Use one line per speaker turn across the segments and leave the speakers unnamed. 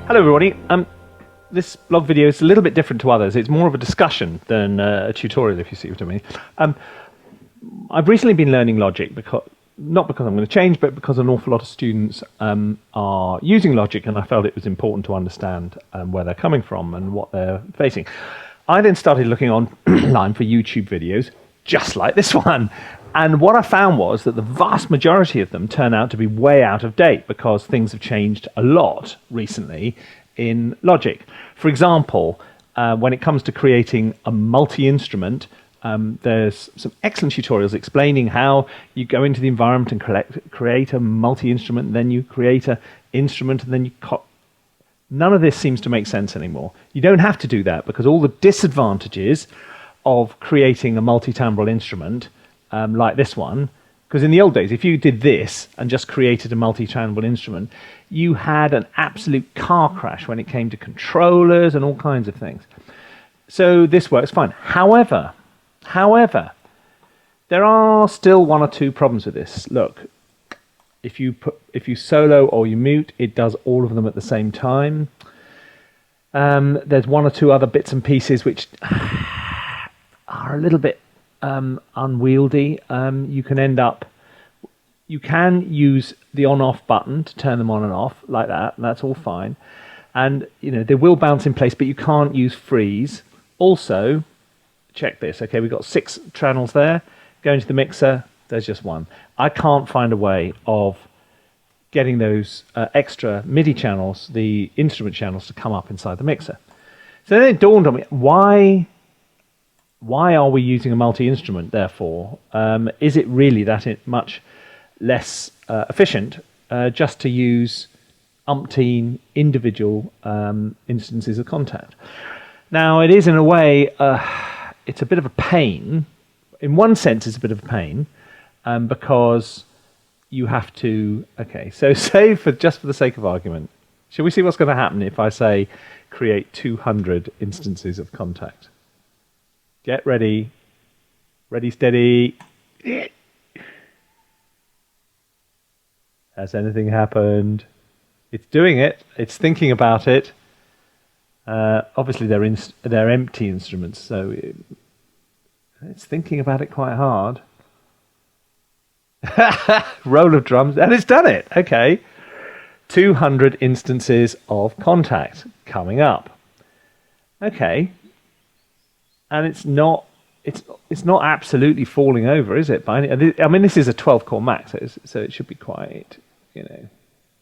Hello everybody. This blog video is a little bit different to others. It's more of a discussion than a tutorial, if you see what I mean. I've recently been learning logic, not because I'm going to change, but because an awful lot of students are using logic, and I felt it was important to understand where they're coming from and what they're facing. I then started looking online for YouTube videos just like this one. And what I found was that the vast majority of them turn out to be way out of date because things have changed a lot recently in logic. For example, when it comes to creating a multi-instrument, there's some excellent tutorials explaining how you go into the environment and create a multi-instrument, then you create an instrument, and then you none of this seems to make sense anymore. You don't have to do that because all the disadvantages of creating a multi-timbral instrument like this one, because in the old days, if you did this and just created a multi-timbral instrument, you had an absolute car crash when it came to controllers and all kinds of things. So this works fine. However, there are still one or two problems with this. Look, if you solo or you mute, it does all of them at the same time. There's one or two other bits and pieces which are a little bit unwieldy. You can use the on-off button to turn them on and off like that, and that's all fine. And they will bounce in place, but you can't use freeze. Also, check this. Okay, we've got 6 channels there. Go into the mixer. There's just one. I can't find a way of getting those extra MIDI channels, the instrument channels, to come up inside the mixer. So then it dawned on me, why are we using a multi-instrument, therefore? Is it really that much less efficient just to use umpteen individual instances of contact? Now, it is, in a way, it's a bit of a pain. In one sense, it's a bit of a pain because you have to... Okay, so say, just for the sake of argument, shall we see what's going to happen if I say create 200 instances of contact? Get ready. Ready, steady. Has anything happened? It's doing it. It's thinking about it. Obviously, they're empty instruments, so it's thinking about it quite hard. Roll of drums, and it's done it. Okay. 200 instances of contact coming up. Okay. And it's not absolutely falling over, is it? I mean, this is a 12-core Mac, so it should be quite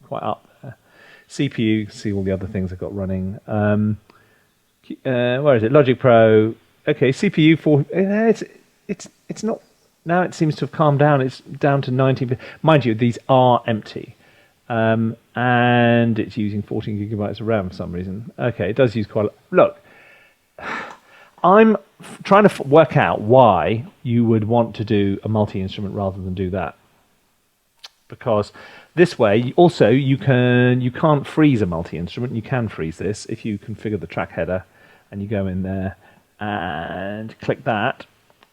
up there. CPU, see all the other things I've got running. Where is it? Logic Pro. Okay, CPU 4. It's not. Now it seems to have calmed down. It's down to 19. Mind you, these are empty, and it's using 14 gigabytes of RAM for some reason. Okay, it does use quite. Look. I'm trying to work out why you would want to do a multi-instrument rather than do that. Because this way, also, you can't freeze a multi-instrument. You can freeze this if you configure the track header and you go in there and click that.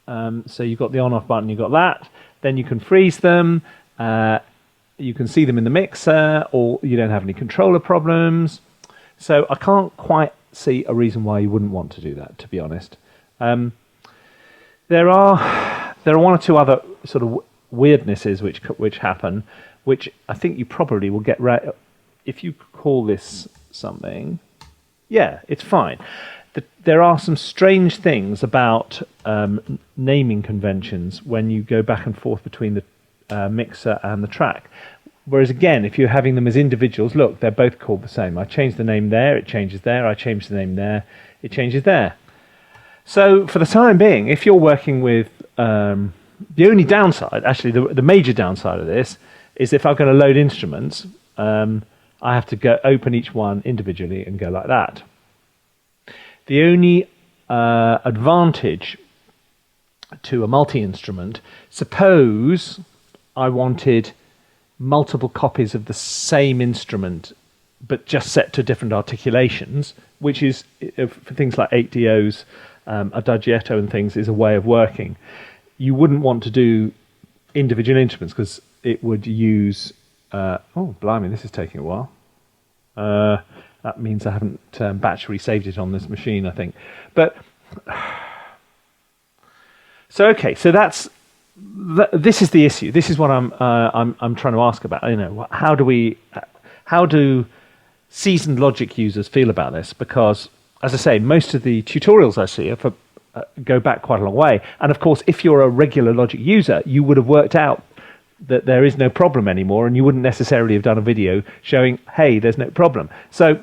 So you've got the on-off button, you've got that. Then you can freeze them. You can see them in the mixer, or you don't have any controller problems. So I can't quite see a reason why you wouldn't want to do that, to be honest. There are one or two other sort of weirdnesses which happen, which I think you probably will get right. If you call this something, yeah, it's fine. There are some strange things about naming conventions when you go back and forth between the mixer and the track. Whereas again, if you're having them as individuals, look, they're both called the same. I change the name there, it changes there. I change the name there, it changes there. So for the time being, if you're working with the only downside, actually the major downside of this, is if I'm going to load instruments, I have to go open each one individually and go like that. The only advantage to a multi-instrument, suppose I wanted multiple copies of the same instrument but just set to different articulations, which is, for things like 8DOs, Adagietto and things, is a way of working. You wouldn't want to do individual instruments because it would use... oh, blimey, this is taking a while. That means I haven't battery saved it on this machine, I think. But so okay, so this is the issue. This is what I'm trying to ask about. How do seasoned logic users feel about this? Because, as I say, most of the tutorials I see go back quite a long way. And of course, if you're a regular logic user, you would have worked out that there is no problem anymore, and you wouldn't necessarily have done a video showing, hey, there's no problem. So,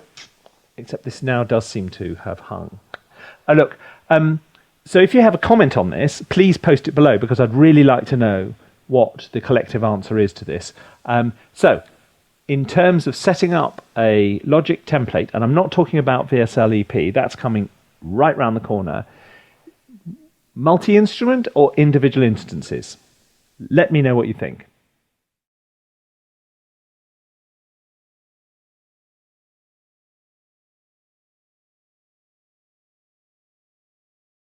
except this now does seem to have hung. Look, so if you have a comment on this, please post it below, because I'd really like to know what the collective answer is to this. So, in terms of setting up a logic template, and I'm not talking about VSL EP, that's coming right round the corner, multi-instrument or individual instances? Let me know what you think.